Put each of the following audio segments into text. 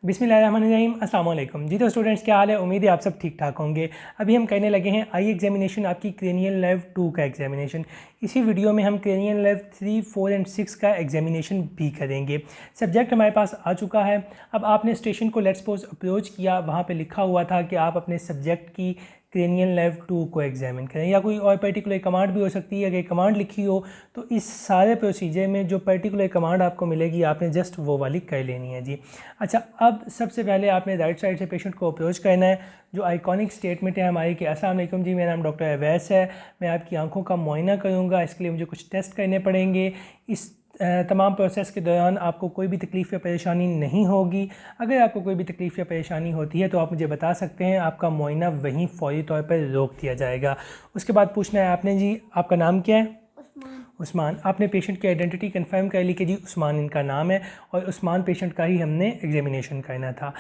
बिस्मिल्लाहिर्रहमानिर्रहीम। अस्सलाम वालेकुम जी। तो स्टूडेंट्स क्या हाल है, उम्मीद है आप सब ठीक ठाक होंगे। अभी हम करने लगे हैं आई एग्जामिनेशन आपकी क्रेनियल नर्व 2 का एग्जामिनेशन। इसी वीडियो में हम क्रेनियल नर्व 3, 4 एंड 6 का एग्जामिनेशन भी करेंगे। सब्जेक्ट हमारे पास आ चुका है। अब आपने स्टेशन को लेट्स सपोज अप्रोच किया, वहाँ पे लिखा हुआ था कि आप अपने सब्जेक्ट की क्रेनियल नर्व 2 को एग्जामिन करें, या कोई और पर्टिकुलर कमांड भी हो सकती है। अगर कमांड लिखी हो तो इस सारे प्रोसीजर में जो पर्टिकुलर कमांड आपको मिलेगी आपने जस्ट वो वाली कर लेनी है जी। अच्छा, अब सबसे पहले आपने राइट साइड से पेशेंट को अप्रोच करना है। जो आइकॉनिक स्टेटमेंट है हमारी कि अस्सलाम वालेकुम जी, मेरा नाम डॉक्टर अवैस है, मैं आपकी आंखों का मुआयना करूंगा। इसके लिए मुझे कुछ टेस्ट करने पड़ेंगे। इस तमाम प्रोसेस के दौरान आपको कोई भी तकलीफ़ या परेशानी नहीं होगी। अगर आपको कोई भी तकलीफ़ या परेशानी होती है तो आप मुझे बता सकते हैं, आपका मुआयना वहीं फ़ौरी तौर पर रोक दिया जाएगा। उसके बाद पूछना है आपने जी, आपका नाम क्या है? उस्मान। आपने पेशेंट की आइडेंटिटी कंफर्म कर ली कि जी उस्मान इनका नाम है, और उस्मान पेशेंट का ही हमने एग्जामिनेशन करना था।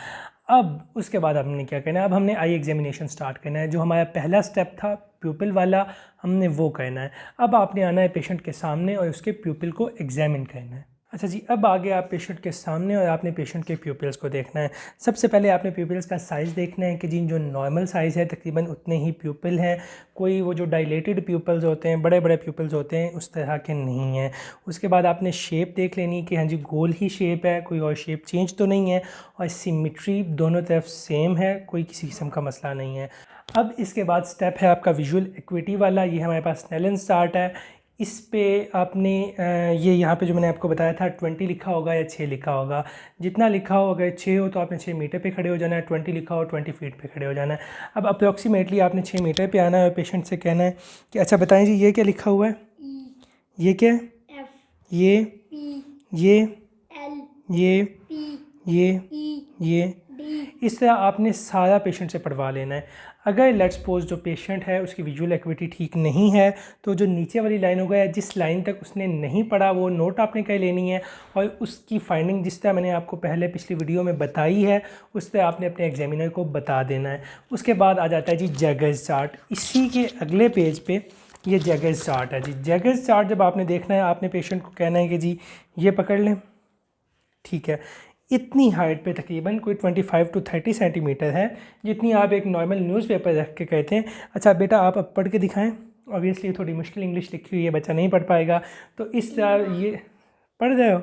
अब उसके बाद हमने क्या करना है, अब हमने आई एग्जामिनेशन स्टार्ट करना है। जो हमारा पहला स्टेप था प्यूपिल वाला, हमने वो करना है। अब आपने आना है पेशेंट के सामने और उसके प्यूपिल को एग्जामिन करना है। अच्छा जी, अब आगे आप पेशेंट के सामने और आपने पेशेंट के प्यूपिल्स को देखना है। सबसे पहले आपने प्यूपिल्स का साइज़ देखना है कि जी जो नॉर्मल साइज़ है तकरीबन उतने ही प्यूपिल हैं। कोई वो जो डायलेटेड प्यूपिल्स होते हैं, बड़े बड़े प्यूपिल्स होते हैं, उस तरह के नहीं हैं। उसके बाद आपने शेप देख लेनी कि हाँ जी गोल ही शेप है, कोई और शेप चेंज तो नहीं है, और सिमिट्री दोनों तरफ सेम है, कोई किसी किस्म का मसला नहीं है। अब इसके बाद स्टेप है आपका विजुअल एक्विटी वाला। ये हमारे पास स्नेलन चार्ट है। इस पे आपने ये यहाँ पे जो मैंने आपको बताया था 20 लिखा होगा या 6 लिखा होगा। जितना लिखा हो, अगर 6 हो तो आपने 6 मीटर पे खड़े हो जाना है, 20 लिखा हो 20 फीट पे खड़े हो जाना है। अब अप्रॉक्सीमेटली आपने 6 मीटर पे आना है और पेशेंट से कहना है कि अच्छा बताएं जी ये क्या लिखा हुआ है? ये क्या है? ये ये ये इस तरह आपने सारा पेशेंट से पढ़वा लेना है। अगर लेट्स सपोज जो पेशेंट है उसकी विजुअल एक्विटी ठीक नहीं है तो जो नीचे वाली लाइन होगा या जिस लाइन तक उसने नहीं पढ़ा वो नोट आपने कर लेनी है, और उसकी फाइंडिंग जिस तरह मैंने आपको पहले पिछली वीडियो में बताई है उस तरह आपने अपने एग्जामिनर को बता देना है। उसके बाद आ जाता है जी जैगर्स चार्ट। इसी के अगले पेज पे ये जैगर्स चार्ट है जी। जैगर्स चार्ट जब आपने देखना है आपने पेशेंट को कहना है कि जी ये पकड़ लें, ठीक है। इतनी हाइट पे तकरीबन कोई 25 to 30 सेंटीमीटर है, जितनी आप एक नॉर्मल न्यूज़पेपर रख के कहते हैं। अच्छा बेटा आप अब पढ़ के दिखाएं। ऑब्वियसली थोड़ी मुश्किल इंग्लिश लिखी हुई है, बच्चा नहीं पढ़ पाएगा, तो इस तरह ये पढ़ रहे हो।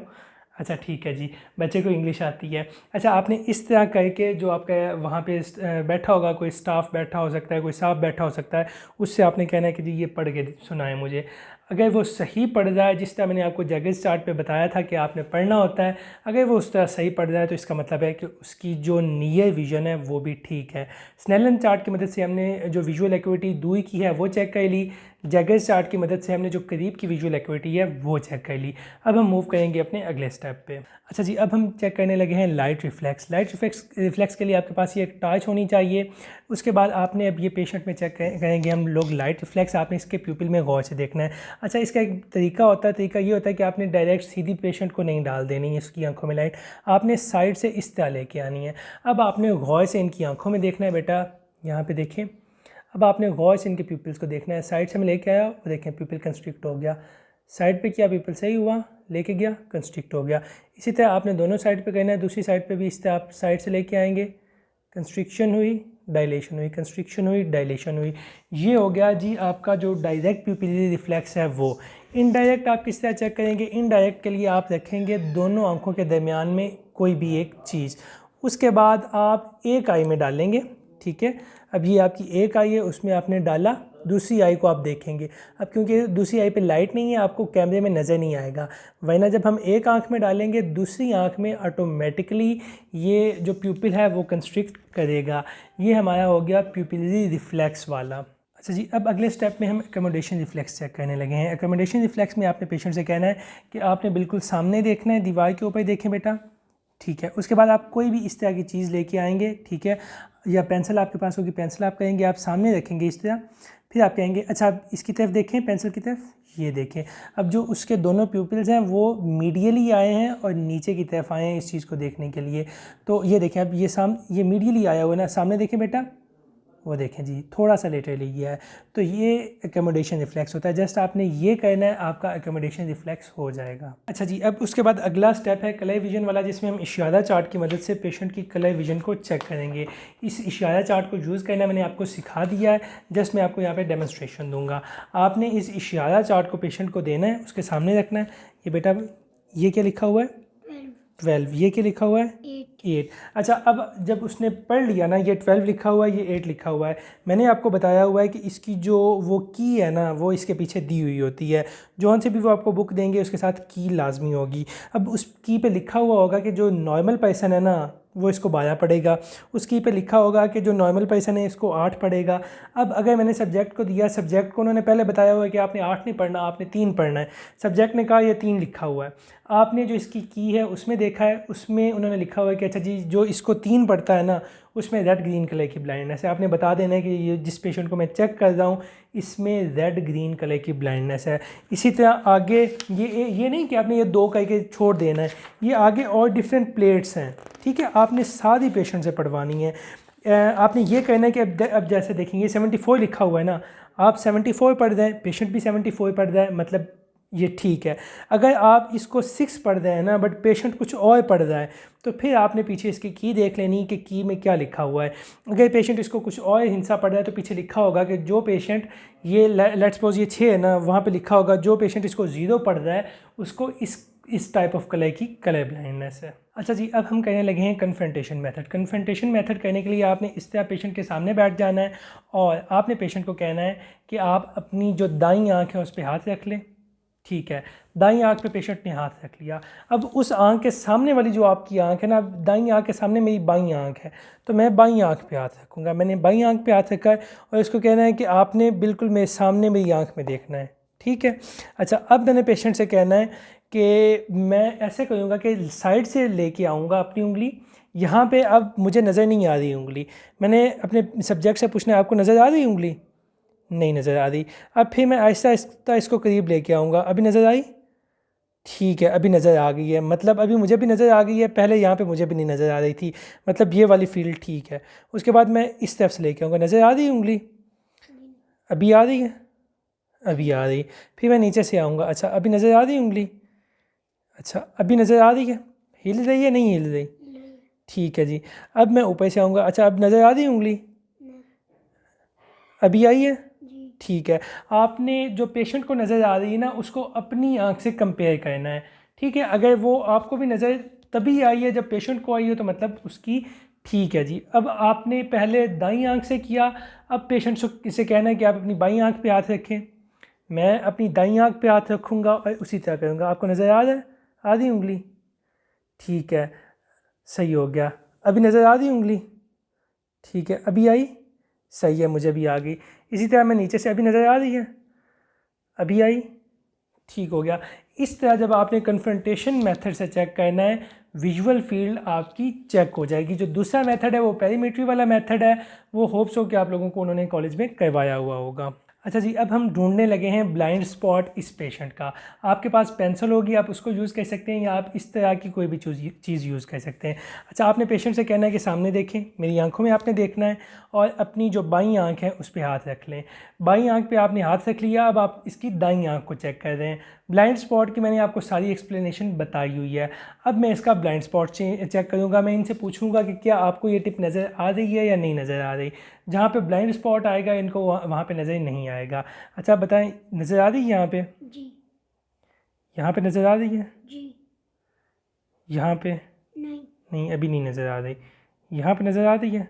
अच्छा ठीक है जी, बच्चे को इंग्लिश आती है। अच्छा आपने इस तरह करके जो आपका वहाँ पे बैठा होगा, कोई स्टाफ बैठा हो सकता है, कोई स्टाफ बैठा हो सकता है, उससे आपने कहना है कि जी ये पढ़ के सुनाएं मुझे। अगर वो सही पढ़ रहा है जिस तरह मैंने आपको जैगर्स चार्ट पे बताया था कि आपने पढ़ना होता है, अगर वो उस तरह सही पढ़ रहा है तो इसका मतलब है कि उसकी जो नियर विज़न है वो भी ठीक है। स्नेलन चार्ट की मदद से हमने जो विजुअल एक्टिविटी दूर की है वो चेक कर ली। जैगर्स चार्ट की मदद से हमने जो करीब की विजुअल एक्टिविटी है वो चेक कर ली। अब हम मूव करेंगे अपने अगले स्टेप पे। अच्छा जी, अब हम चेक करने लगे हैं लाइट रिफ्लेक्स। लाइट रिफ्लेक्स के लिए आपके पास ये एक टॉर्च होनी चाहिए। उसके बाद आपने अब ये पेशेंट में चेक करेंगे हम लोग लाइट रिफ्लेक्स। आपने इसके प्यूपिल में गौर से देखना है। अच्छा इसका एक तरीका होता है, तरीका ये होता है कि आपने डायरेक्ट सीधी पेशेंट को नहीं डाल देनी है इसकी आंखों में लाइट, आपने साइड से इस तरह लेके आनी है। अब आपने गौर से इनकी आंखों में देखना है बेटा, यहाँ पे देखें। अब आपने गौर से इनके प्यूपिल्स को देखना है। साइड से मैं लेके आया, वो देखें प्यूपिल कंस्ट्रिक्ट हो गया। साइड पे किया, प्यूपिल सही हुआ, लेके गया कंस्ट्रिक्ट हो गया। इसी तरह आपने दोनों साइड पे करना है। दूसरी साइड पे भी इस तरह आप साइड से लेके आएंगे, कंस्ट्रिक्शन हुई, डायलेशन हुई, कंस्ट्रिक्शन हुई, डायलेशन हुई। ये हो गया जी आपका जो डायरेक्ट प्यूपिलरी रिफ्लेक्स है वो। इनडायरेक्ट आप किस तरह चेक करेंगे? इनडायरेक्ट के लिए आप रखेंगे दोनों आंखों के दरमियान में कोई भी एक चीज़, उसके बाद आप एक आई में डालेंगे, ठीक है। अब ये आपकी एक आई है, उसमें आपने डाला, दूसरी आई को आप देखेंगे। अब क्योंकि दूसरी आई पे लाइट नहीं है आपको कैमरे में नज़र नहीं आएगा, वरना जब हम एक आंख में डालेंगे दूसरी आंख में ऑटोमेटिकली ये जो प्यूपिल है वो कंस्ट्रिक्ट करेगा। ये हमारा हो गया प्यूपिलरी रिफ्लेक्स वाला। अच्छा जी, अब अगले स्टेप में हम एकोमोडेशन रिफ्लेक्स चेक करने लगे हैं। एकोमोडेशन रिफ्लेक्स में आपने पेशेंट से कहना है कि आपने बिल्कुल सामने देखना है, दीवार के ऊपर देखें बेटा, ठीक है। उसके बाद आप कोई भी इस तरह की चीज़ लेके आएंगे, ठीक है, या पेंसिल आपके पास होगी, पेंसिल आप कहेंगे आप सामने रखेंगे इस तरह। फिर आप कहेंगे अच्छा आप इसकी तरफ देखें, पेंसिल की तरफ, ये देखें। अब जो उसके दोनों प्यूपिल्स हैं वो मीडियली आए हैं और नीचे की तरफ आए हैं इस चीज़ को देखने के लिए। तो ये देखें, अब ये मीडियली आया हुआ है ना, सामने देखें बेटा, वो देखें जी थोड़ा सा लेटर ले गया है, तो ये एकोमोडेशन रिफ्लेक्स होता है। जस्ट आपने ये करना है, आपका एकोमोडेशन रिफ्लेक्स हो जाएगा। अच्छा जी, अब उसके बाद अगला स्टेप है कलर विजन वाला, जिसमें हम इशारा चार्ट की मदद से पेशेंट की कलर विजन को चेक करेंगे। इस इशारा चार्ट को यूज़ करना मैंने आपको सिखा दिया है, जस्ट मैं आपको यहाँ पर डेमोन्स्ट्रेशन दूँगा। आपने इस इशारा चार्ट को पेशेंट को देना है, उसके सामने रखना है। ये बेटा ये क्या लिखा हुआ है? 12। ये क्या लिखा हुआ है? 8। अच्छा, अब जब उसने पढ़ लिया ना, ये 12 लिखा हुआ है, ये 8 लिखा हुआ है, मैंने आपको बताया हुआ है कि इसकी जो वो की है ना, वो इसके पीछे दी हुई होती है। जौन से भी वो आपको बुक देंगे उसके साथ की लाजमी होगी। अब उस की पे लिखा हुआ होगा कि जो नॉर्मल पर्सन है ना वो इसको 12 पढ़ेगा, उस की पे लिखा होगा कि जो नॉर्मल पर्सन है इसको 8 पढ़ेगा। अब अगर मैंने सब्जेक्ट को दिया, सब्जेक्ट को उन्होंने पहले बताया हुआ है कि आपने 8 नहीं पढ़ना, आपने 3 पढ़ना है। सब्जेक्ट ने कहा ये 3 लिखा हुआ है। आपने जो इसकी की है उसमें देखा है, उसमें उन्होंने लिखा हुआ है कि अच्छा जी जो इसको 3 पढ़ता है ना उसमें रेड ग्रीन कलर की ब्लाइंडनेस है। आपने बता देना है कि ये जिस पेशेंट को मैं चेक कर रहा हूँ इसमें रेड ग्रीन कलर की ब्लाइंडनेस है। इसी तरह आगे ये नहीं कि आपने ये 2 करके छोड़ देना है, ये आगे और डिफरेंट प्लेट्स हैं, ठीक है, आपने सारी पेशेंट से पढ़वानी है। आपने ये कहना है कि अब जैसे देखेंगे 74 लिखा हुआ है ना, आप 74 पढ़ दें, पेशेंट भी 74 पढ़ दें, मतलब ये ठीक है। अगर आप इसको 6 पढ़ रहे हैं ना बट पेशेंट कुछ और पढ़ रहा है, तो फिर आपने पीछे इसकी की देख लेनी कि की में क्या लिखा हुआ है। अगर पेशेंट इसको कुछ और हिंसा पढ़ रहा है तो पीछे लिखा होगा कि जो पेशेंट ये लेट्स सपोज ये 6 है ना, वहाँ पे लिखा होगा जो पेशेंट इसको 0 पढ़ रहा है उसको इस टाइप ऑफ कलर की कलर ब्लाइंडनेस है। अच्छा जी, अब हम कहने लगे हैं कन्फ्रंटेशन मेथड। कन्फ्रंटेशन मेथड करने के लिए आपने इस तरह पेशेंट के सामने बैठ जाना है और आपने पेशेंट को कहना है कि आप अपनी जो दाईं आँख है उस पर हाथ रख लें, ठीक है। दाईं आँख पे पेशेंट ने हाथ रख लिया। अब उस आँख के सामने वाली जो आपकी आँख है ना, दाईं आँख के सामने मेरी बाईं आँख है, तो मैं बाईं आँख पे हाथ रखूँगा। मैंने बाईं आँख पे हाथ रखा है और इसको कहना है कि आपने बिल्कुल मेरे सामने मेरी आँख में देखना है, ठीक है। अच्छा, अब मैंने पेशेंट से कहना है कि मैं ऐसे करूँगा कि साइड से लेके आऊँगा अपनी उंगली यहाँ पे। अब मुझे नज़र नहीं आ रही उंगली, मैंने अपने सब्जेक्ट से पूछना है आपको नज़र आ रही उंगली? नहीं नज़र आ रही। अब फिर मैं आहिस्ता आहिस्ता इसको करीब लेके आऊँगा। अभी नज़र आई? ठीक है, अभी नज़र आ गई है, मतलब अभी मुझे भी नज़र आ गई है, पहले यहाँ पे मुझे भी नहीं नज़र आ रही थी, मतलब ये वाली फील्ड ठीक है। उसके बाद मैं इस तरफ से लेके आऊँगा, नज़र आ रही है उंगली? अभी आ रही है? अभी आ रही। फिर मैं नीचे से आऊँगा, अच्छा अभी नज़र आ रही है उंगली? अच्छा अभी नज़र आ रही है, हिल रही है नहीं हिल रही? ठीक है जी। अब मैं ऊपर से आऊँगा, अच्छा अब नज़र आ रही है उंगली? अभी आई है? ठीक है। आपने जो पेशेंट को नज़र आ रही है ना उसको अपनी आँख से कंपेयर करना है, ठीक है। अगर वो आपको भी नज़र तभी आई है जब पेशेंट को आई हो तो मतलब उसकी ठीक है जी। अब आपने पहले दाईं आँख से किया, अब पेशेंट से कहना है कि आप अपनी बाईं आँख पे हाथ रखें। मैं अपनी दाईं आँख पे हाथ रखूँगा और उसी तरह करूँगा। आपको नज़र आ रहा है? आ रही उंगली? ठीक है, सही हो गया। अभी नज़र आ रही उंगली? ठीक है, अभी आई? सही है, मुझे भी आ गई। इसी तरह मैं नीचे से, अभी नज़र आ रही है? अभी आई? ठीक हो गया। इस तरह जब आपने कन्फ्रंटेशन मेथड से चेक करना है, विजुअल फील्ड आपकी चेक हो जाएगी। जो दूसरा मेथड है वो पेरीमेट्री वाला मेथड है, वो होप्स हो कि आप लोगों को उन्होंने कॉलेज में करवाया हुआ होगा। अच्छा जी, अब हम ढूंढने लगे हैं ब्लाइंड स्पॉट इस पेशेंट का। आपके पास पेंसिल होगी, आप उसको यूज़ कर सकते हैं या आप इस तरह की कोई भी चीज़ यूज़ कर सकते हैं। अच्छा, आपने पेशेंट से कहना है कि सामने देखें, मेरी आंखों में आपने देखना है और अपनी जो बाईं आंख है उस पर हाथ रख लें। बाईं आंख पे आपने हाथ रख लिया, अब आप इसकी दाईं आंख को चेक कर रहे हैं। ब्लाइंड स्पॉट की मैंने आपको सारी एक्सप्लेनेशन बताई हुई है। अब मैं इसका ब्लाइंड स्पॉट चेक करूँगा। मैं इनसे पूछूंगा कि क्या आपको ये टिप नज़र आ रही है या नहीं नज़र आ रही। जहाँ पे ब्लाइंड स्पॉट आएगा इनको वहाँ पे नज़र नहीं आएगा। अच्छा बताएं, नज़र आ रही है यहाँ पे? जी। यहाँ पे नज़र आ रही है? जी। यहाँ पे? नहीं। नहीं, अभी नहीं नज़र आ रही। यहाँ पे नज़र आ रही है?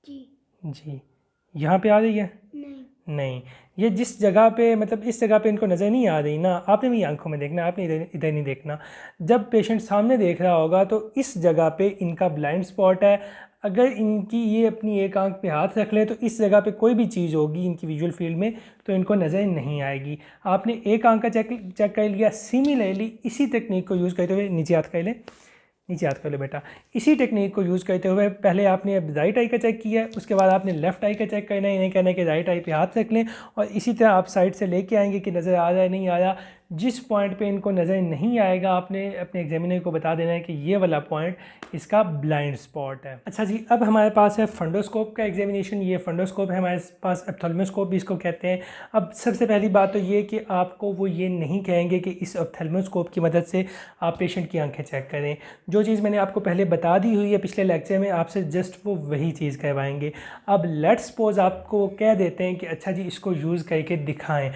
जी। जी। यहाँ पे आ रही है? नहीं। नहीं। ये जिस जगह पे, मतलब इस जगह पे इनको नज़र नहीं आ रही ना, आपने भी आंखों में देखना, आपने इधर नहीं देखना। जब पेशेंट सामने देख रहा होगा तो इस जगह पे इनका ब्लाइंड स्पॉट है। अगर इनकी ये अपनी एक आंख पे हाथ रख लें तो इस जगह पे कोई भी चीज़ होगी इनकी विजुअल फील्ड में तो इनको नज़र नहीं आएगी। आपने एक आंख का चेक कर लिया। सिमिलरली इसी टेक्निक को यूज़ करते हुए, नीचे हाथ कर लें, नीचे हाथ कर लो बेटा। इसी टेक्निक को यूज़ करते हुए पहले आपने अब राइट आई का चेक किया है, उसके बाद आपने लेफ़्ट आई का चेक करना है। इन्हें कहना है कि राइट आई पे हाथ रख लें और इसी तरह आप साइड से लेके आएंगे कि नज़र आ रहा है नहीं आ रहा। जिस पॉइंट पे इनको नज़र नहीं आएगा आपने अपने एग्जामिनर को बता देना है कि ये वाला पॉइंट इसका ब्लाइंड स्पॉट है। अच्छा जी, अब हमारे पास है फंडोस्कोप का एग्जामिनेशन। ये फंडोस्कोप है हमारे पास, ऑप्थेल्मोस्कोप भी इसको कहते हैं। अब सबसे पहली बात तो ये कि आपको वो ये नहीं कहेंगे कि इस ऑप्थेल्मोस्कोप की मदद से आप पेशेंट की आंखें चेक करें। जो चीज़ मैंने आपको पहले बता दी हुई है पिछले लेक्चर में, आपसे जस्ट वो वही चीज़ करवाएंगे। अब लेट्स सपोज आपको कह देते हैं कि अच्छा जी इसको यूज़ करके दिखाएं,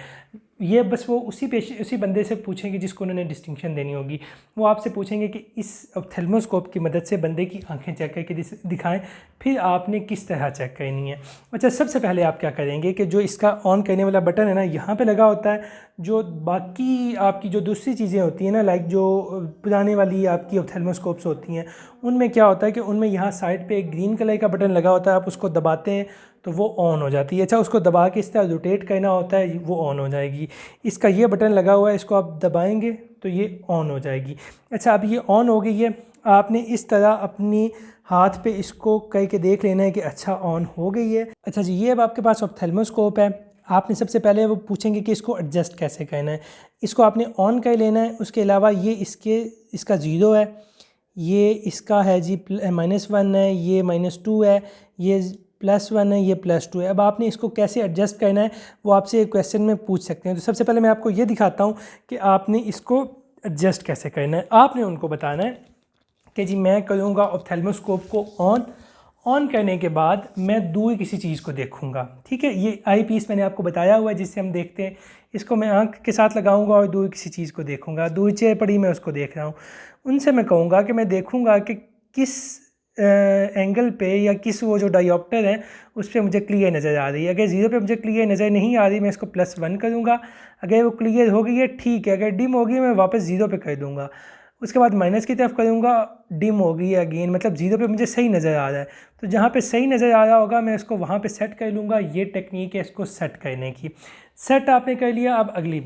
ये बस वो उसी बंदे से पूछेंगे जिसको उन्होंने डिस्टिंक्शन देनी होगी। वो आपसे पूछेंगे कि इस ऑप्थेल्मोस्कोप की मदद से बंदे की आंखें चेक करके दिखाएं, फिर आपने किस तरह चेक करनी है। अच्छा, सबसे पहले आप क्या करेंगे कि जो इसका ऑन करने वाला बटन है ना, यहाँ पे लगा होता है। जो बाकी आपकी जो दूसरी चीज़ें होती हैं ना, लाइक जो पुराने वाली आपकी ऑप्थेल्मोस्कोप्स होती हैं, उनमें क्या होता है कि उनमें यहाँ साइड पे एक ग्रीन कलर का बटन लगा होता है। आप उसको दबाते हैं तो वो ऑन हो जाती है। अच्छा, उसको दबा के इस तरह रोटेट करना होता है, वो ऑन हो जाएगी। इसका ये बटन लगा हुआ है, इसको आप दबाएंगे तो ये ऑन हो जाएगी। अच्छा, अब ये ऑन हो गई है। आपने इस तरह अपनी हाथ पे इसको करके देख लेना है कि अच्छा ऑन हो गई है। अच्छा जी, ये अब आपके पास ऑप्थेल्मोस्कोप है। आपने सबसे पहले वो पूछेंगे कि इसको एडजस्ट कैसे करना है। इसको आपने ऑन कर लेना है। उसके अलावा ये इसका ज़ीरो है, ये इसका है जी -1 है, ये -2 है, ये +1 है, ये +2 है। अब आपने इसको कैसे एडजस्ट करना है वो आपसे एक क्वेश्चन में पूछ सकते हैं। तो सबसे पहले मैं आपको ये दिखाता हूँ कि आपने इसको एडजस्ट कैसे करना है। आपने उनको बताना है कि जी मैं करूँगा ऑप्थेल्मोस्कोप को ऑन करने के बाद मैं दूर किसी चीज़ को देखूँगा। ठीक है, ये आई पीस मैंने आपको बताया हुआ है जिससे हम देखते हैं। इसको मैं आँख के साथ लगाऊंगा और दूर किसी चीज़ को देखूँगा। दूर चेयर पड़ी, मैं उसको देख रहा हूँ। उनसे मैं कहूँगा कि मैं देखूँगा कि किस एंगल पे या किस वो जो डायोप्टर है उस पर मुझे क्लियर नज़र आ रही है। अगर ज़ीरो पे मुझे क्लियर नज़र नहीं आ रही, मैं इसको +1 करूँगा। अगर वो क्लियर हो गई है ठीक है, अगर डिम हो गई है मैं वापस ज़ीरो पे कर दूँगा। उसके बाद माइनस की तरफ करूँगा, डिम हो गई है अगेन, मतलब ज़ीरो पे मुझे सही नज़र आ रहा है। तो जहाँ पे सही नज़र आ रहा होगा मैं इसको वहाँ पे सेट कर लूँगा। ये टेक्निक है इसको सेट करने की। सेट आपने कर लिया। अब अगली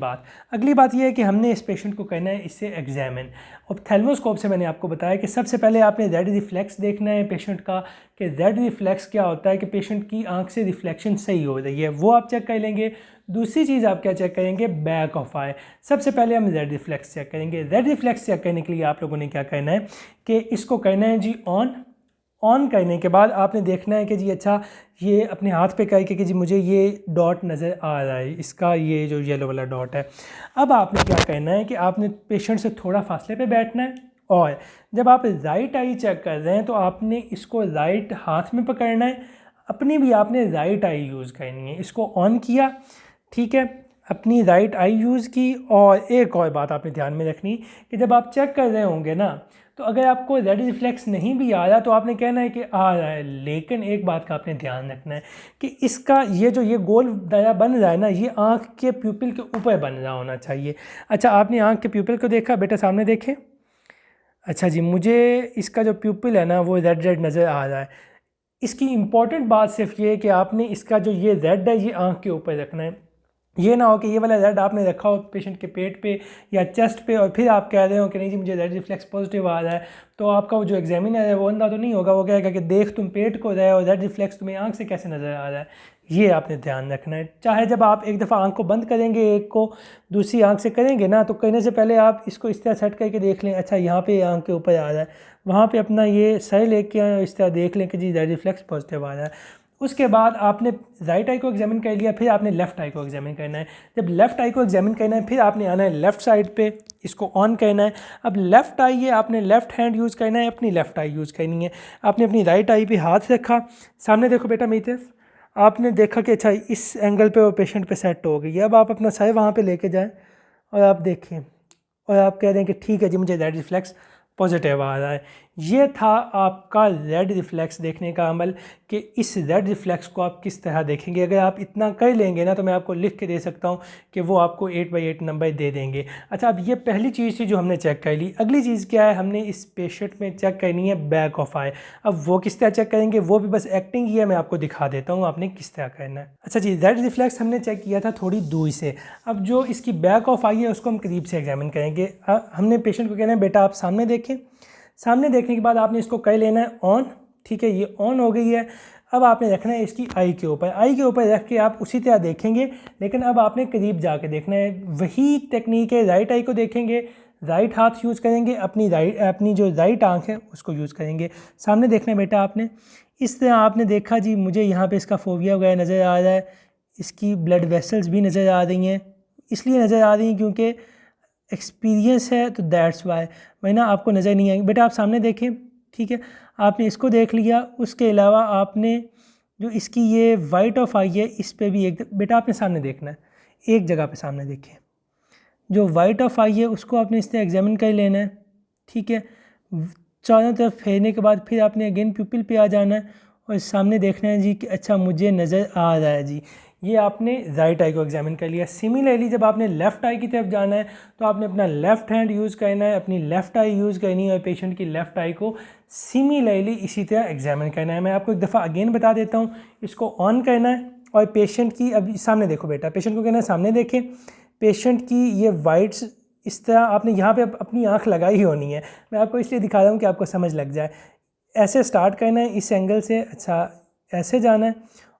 बात ये है कि हमने इस पेशेंट को करना है इससे एग्जामिन। ऑप्थेल्मोस्कोप से मैंने आपको बताया कि सबसे पहले आपने रेड रिफ्लेक्स देखना है पेशेंट का, कि रेड रिफ्लेक्स क्या होता है, कि पेशेंट की आंख से रिफ्लेक्शन सही हो रही है, वो आप चेक कर लेंगे। दूसरी चीज़ आप क्या चेक करेंगे, बैक ऑफ आई। सबसे पहले हम रेड रिफ्लेक्स चेक करेंगे। रेड रिफ्लेक्स चेक करने के लिए आप लोगों ने क्या करना है कि इसको करना है जी ऑन करने के बाद आपने देखना है कि जी अच्छा ये अपने हाथ पे करके कि जी मुझे ये डॉट नज़र आ रहा है, इसका ये जो येलो वाला डॉट है। अब आपने क्या करना है कि आपने पेशेंट से थोड़ा फासले पे बैठना है, और जब आप राइट आई चेक कर रहे हैं तो आपने इसको राइट हाथ में पकड़ना है। अपनी भी आपने राइट आई यूज़ करनी है। इसको ऑन किया, ठीक है, अपनी राइट आई यूज़ की। और एक और बात आपने ध्यान में रखनी कि जब आप चेक कर रहे होंगे ना, तो अगर आपको रेड रिफ्लेक्स नहीं भी आ रहा तो आपने कहना है कि आ रहा है, लेकिन एक बात का आपने ध्यान रखना है कि इसका ये गोल दायरा बन रहा है ना, ये आँख के प्यूपिल के ऊपर बन रहा होना चाहिए। अच्छा, आपने आँख के प्यूपिल को देखा, बेटा सामने देखें। अच्छा जी, मुझे इसका जो प्यूपिल है ना वो रेड नज़र आ रहा है। इसकी इम्पॉर्टेंट बात सिर्फ ये है कि आपने इसका जो ये रेड है ये आँख के ऊपर रखना है। ये ना हो कि ये वाला रेड आपने रखा हो पेशेंट के पेट पे या चेस्ट पे और फिर आप कह रहे हो कि नहीं जी मुझे रेड रिफ्लेक्स पॉजिटिव आ रहा है, तो आपका वो जो एग्जामिनर है वो अंधा तो नहीं होगा, वो कहेगा कि देख तुम पेट को रहे हो, रेड रिफ्लेक्स तुम्हें आँख से कैसे नज़र आ रहा है। ये आपने ध्यान रखना है। चाहे जब आप एक दफ़ा आँख को बंद करेंगे, एक को दूसरी आँख से करेंगे ना, तो करने से पहले आप इसको इस तरह सेट करके देख लें, अच्छा यहाँ पे आँख के ऊपर आ रहा है, वहाँ पे अपना ये सर लेके आए इस तरह देख लें कि जी रेड रिफ्लेक्स पॉजिटिव आ रहा है। उसके बाद आपने राइट आई को एग्जामिन कर लिया, फिर आपने लेफ़्ट आई को एग्जामिन करना है। जब लेफ़्ट आई को एग्जामिन करना है फिर आपने आना है लेफ़्ट साइड पे, इसको ऑन करना है। अब लेफ़्ट आई है, आपने लेफ़्ट हैंड यूज़ करना है, अपनी लेफ़्ट आई यूज़ करनी है। आपने अपनी राइट आई पे हाथ रखा, सामने देखो बेटा मेरी तरफ, आपने देखा कि अच्छा इस एंगल पे वो पेशेंट पे सेट हो गई है। अब आप अपना सर वहाँ पे लेके जाएं और आप देखें और आप कह रहे हैं कि ठीक है जी मुझे रेड रिफ्लेक्स पॉजिटिव आ रहा है। ये था आपका रेड रिफ्लेक्स देखने का अमल कि इस रेड रिफ्लेक्स को आप किस तरह देखेंगे। अगर आप इतना कर लेंगे ना तो मैं आपको लिख के दे सकता हूँ कि वो आपको 8/8 नंबर दे देंगे। अच्छा, अब ये पहली चीज़ थी जो हमने चेक कर ली। अगली चीज़ क्या है, हमने इस पेशेंट में चेक करनी है बैक ऑफ आई। अब वो किस तरह चेक करेंगे, वो भी बस एक्टिंग ही है, मैं आपको दिखा देता हूँ आपने किस तरह करना है। अच्छा जी, रेड रिफ्लेक्स हमने चेक किया था थोड़ी दूर से। अब जो इसकी बैक ऑफ आई है उसको हम करीब से एग्जामिन करेंगे। हमने पेशेंट को कहना है बेटा आप सामने देखें। सामने देखने के बाद आपने इसको कर लेना है ऑन, ठीक है, ये ऑन हो गई है। अब आपने रखना है इसकी आई के ऊपर रख के आप उसी तरह देखेंगे, लेकिन अब आपने करीब जाके देखना है। वही टेक्निक है, राइट आई को देखेंगे, राइट हाथ यूज़ करेंगे, अपनी जो राइट आंख है उसको यूज़ करेंगे। सामने देखना है बेटा आपने, इस तरह आपने देखा जी मुझे यहाँ पे इसका फोविया वगैरह नज़र आ रहा है, इसकी ब्लड वेसल्स भी नज़र आ रही हैं, इसलिए नज़र आ रही हैं क्योंकि एक्सपीरियंस है, तो दैट्स वाई, वरना आपको नज़र नहीं आएंगे। बेटा आप सामने देखें, ठीक है, आपने इसको देख लिया। उसके अलावा आपने जो इसकी ये वाइट ऑफ आई है, इस पे भी एक बेटा आपने सामने देखना है, एक जगह पे सामने देखें। जो वाइट ऑफ आई है उसको आपने इस तरह एग्जामिन कर लेना है, ठीक है। चारों तरफ फेरने के बाद फिर आपने अगेन प्यूपिल पे आ जाना है और सामने देखना है जी कि अच्छा मुझे नज़र आ रहा है जी। ये आपने राइट आई को एग्जामिन कर लिया। सिमिलरली जब आपने लेफ़्ट आई की तरफ जाना है तो आपने अपना लेफ़्ट हैंड यूज़ करना है, अपनी लेफ़्ट आई यूज़ करनी है और पेशेंट की लेफ़्ट आई को सिमिलरली इसी तरह एग्जामिन करना है। मैं आपको एक दफ़ा अगेन बता देता हूँ। इसको ऑन करना है और पेशेंट की अब सामने देखो बेटा, पेशेंट को कहना है सामने देखें। पेशेंट की ये वाइट्स इस तरह आपने यहाँ पे अपनी आँख लगाई होनी है। मैं आपको इसलिए दिखा रहा हूँ कि आपको समझ लग जाए। ऐसे स्टार्ट करना है इस एंगल से, अच्छा ऐसे जाना है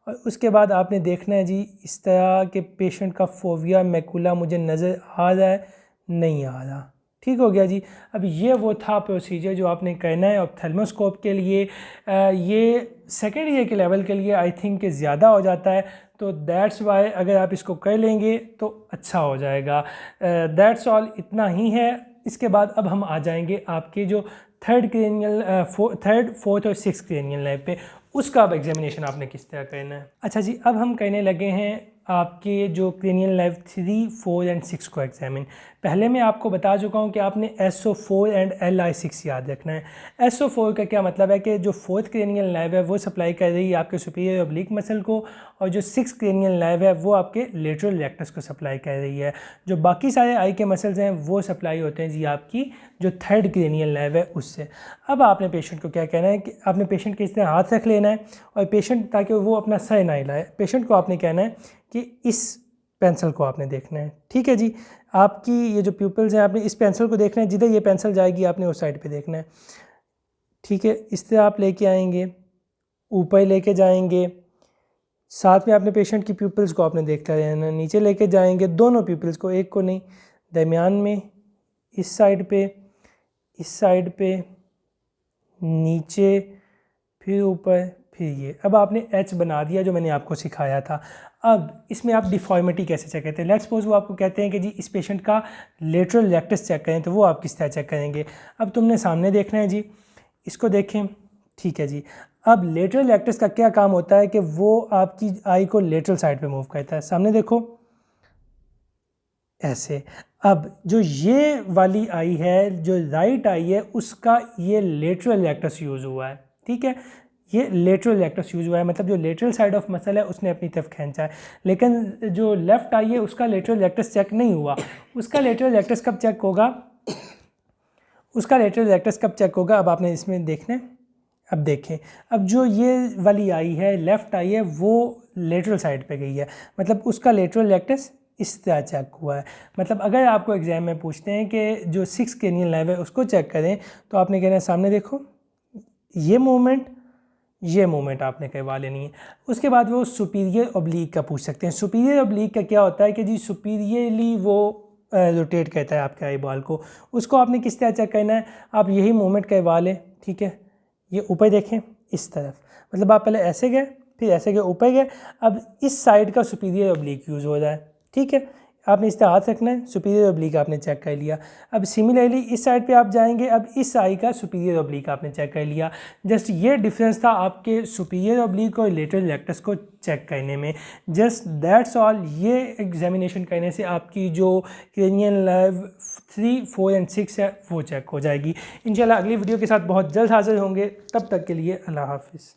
और उसके बाद आपने देखना है जी इस तरह के पेशेंट का फोविया मैकुला मुझे नज़र आ रहा है, नहीं आ रहा, ठीक हो गया जी। अब ये वो था प्रोसीजर जो आपने करना है। और थर्मोस्कोप के लिए ये सेकेंड ईयर के लेवल के लिए आई थिंक कि ज़्यादा हो जाता है, तो दैट्स वाई अगर आप इसको कर लेंगे तो अच्छा हो जाएगा। दैट्स ऑल, इतना ही है। इसके बाद अब हम आ जाएंगे आपके जो थर्ड, फोर्थ और सिक्स क्रेनियल नर्व पे, उसका अब एग्जामिनेशन आपने किस तरह करना है। अच्छा जी, अब हम करने लगे हैं आपके जो क्रेनियल नर्व 3, 4 एंड 6 को एग्जामिन। पहले मैं आपको बता चुका हूँ कि आपने SO4 एंड LI6 याद रखना है। SO4 का क्या मतलब है कि जो फोर्थ क्रेनियल नर्व है वो सप्लाई कर रही है आपके सुपीरियर ऑब्लिक मसल को, और जो 6 क्रेनियल नर्व है वो आपके लेटरल रेक्टस को सप्लाई कर रही है। जो बाकी सारे आई के मसल्स हैं वो सप्लाई होते हैं जी आपकी जो थर्ड क्रेनियल नर्व है उससे। अब आपने पेशेंट को क्या कहना है कि आपने पेशेंट के इस तरह हाथ रख लेना है और पेशेंट, ताकि वो अपना सर ना हिलाए, पेशेंट को आपने कहना है कि इस पेंसिल को आपने देखना है, ठीक है जी। आपकी ये जो प्यूपिल्स हैं आपने इस पेंसिल को देखना है, जिधर ये पेंसिल जाएगी आपने उस साइड पे देखना है, ठीक है। इस तरह आप लेके आएंगे, ऊपर लेके जाएंगे, साथ में आपने पेशेंट की प्यूपिल्स को आपने देखता रहना। नीचे लेके जाएंगे दोनों प्यूपिल्स को, एक को नहीं, दरमियान में, इस साइड पे, नीचे, फिर ऊपर, फिर ये। अब आपने एच बना दिया जो मैंने आपको सिखाया था। अब इसमें आप डिफॉर्मिटी कैसे चेक करते हैं। लेट्स सपोज वो आपको कहते हैं कि जी इस पेशेंट का लेटरल रेक्टस चेक करें, तो वो आप किस तरह चेक करेंगे। अब तुमने सामने देखना है जी, इसको देखें, ठीक है जी। अब लेटरल रेक्टस का क्या काम होता है कि वो आपकी आई को लेटरल साइड पे मूव करता है। सामने देखो ऐसे। अब जो ये वाली आई है, जो राइट आई है, उसका ये लेटरल रेक्टस यूज़ हुआ है, ठीक है। ये लेटरल रेक्टस यूज़ हुआ है, मतलब जो लेटरल साइड ऑफ मसल है उसने अपनी तरफ खींचा है। लेकिन जो लेफ़्ट आई है उसका लेटरल रेक्टस चेक नहीं हुआ। उसका लेटरल रेक्टस कब चेक होगा, अब आपने इसमें देखना है। अब देखें, अब जो ये वाली आई है, लेफ़्ट आई है, वो लेटरल साइड पे गई है, मतलब उसका लेटरल रेक्टस इस तरह चेक हुआ है। मतलब अगर आपको एग्जाम में पूछते हैं कि जो 6 क्रेनियल नर्व है उसको चेक करें, तो आपने कहना है सामने देखो, ये मूवमेंट आपने करवा लेनी है। उसके बाद वो सुपीरियर ऑब्लिक का पूछ सकते हैं। सुपीरियर ऑब्लिक का क्या होता है कि जी सुपीरियरली वो रोटेट करता है आपके आई बॉल को, उसको आपने किस तरह चेक करना है। आप यही मूवमेंट करवा लें, ठीक है। ये ऊपर देखें इस तरफ, मतलब आप पहले ऐसे गए, फिर ऐसे गए, ऊपर गए। अब इस साइड का सुपीरियर ऑब्लिक यूज़ हो रहा है, ठीक है। आपने इस तरह हाथ रखना है, सुपीरियर ऑब्लिक आपने चेक कर लिया। अब सिमिलरली इस साइड पे आप जाएंगे, अब इस आई का सुपीरियर ऑब्लिक आपने चेक कर लिया। जस्ट ये डिफरेंस था आपके सुपीरियर ऑब्लिक और लेटरल रेक्टस को चेक करने में। Just that's all. ये एग्जामिनेशन करने से आपकी जो क्रेनियल नर्व 3, 4 एंड 6 है वो चेक हो जाएगी। इंशाल्लाह अगली वीडियो के साथ बहुत जल्द हाजिर होंगे। तब तक के लिए अल्लाह हाफिज़।